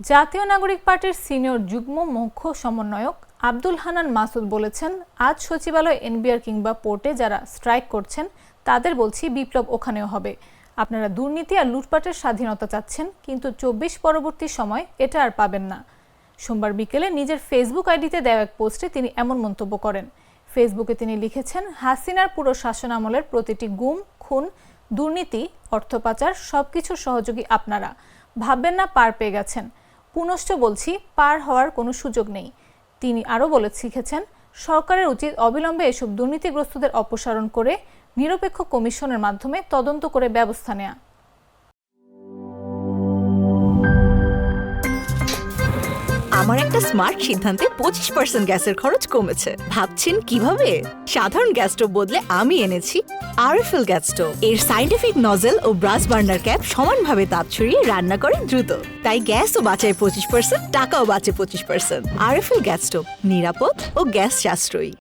জাতীয় নাগরিক পার্টির সিনিয়র যুগ্ম মুখ্য সমন্বয়ক আব্দুল হান্নান মাসুদ বলেছেন, আজ সচিবালয়, এনবিআর কিংবা পোর্টে যারা স্ট্রাইক করছেন তাদের বলছি বিপ্লব ওখানেও হবে। আপনারা দুর্নীতি আর লুটপাটের স্বাধীনতা চাচ্ছেন, কিন্তু ২৪ পরবর্তী সময় এটা আর পাবেন না। সোমবার বিকেলে নিজের ফেসবুক আইডিতে দেওয়া এক পোস্টে তিনি এমন মন্তব্য করেন। ফেসবুকে তিনি লিখেছেন, হাসিনার পুরো শাসনামলের প্রতিটি গুম, খুন, দুর্নীতি, অর্থ পাচার সবকিছুর সহযোগী আপনারা। ভাববেন না পার পেয়ে গেছেন। পুনশ্চ বলছি, পার হওয়ার কোনো সুযোগ নেই। তিনি আরও লিখেছেন, সরকারের উচিত অবিলম্বে এসব দুর্নীতিগ্রস্তদের অপসারণ করে নিরপেক্ষ কমিশনের মাধ্যমে তদন্ত করে ব্যবস্থা নেওয়া। আমার একটা স্মার্ট সিদ্ধান্তে 25% গ্যাসের খরচ কমেছে। ভাবছেন কিভাবে? সাধারণ গ্যাস স্টোভ বদলে আমি এনেছি আরএফএল গ্যাস স্টোভ। এর সাইন্টিফিক নজল ও ব্রাস বার্নার ক্যাপ সমানভাবে তাপ ছড়িয়ে রান্না করে দ্রুত। তাই গ্যাসও বাঁচায় 25%, টাকাও বাঁচে 25%। আরএফএল গ্যাস স্টোভ, নিরাপদ ও গ্যাস সাশ্রয়ী।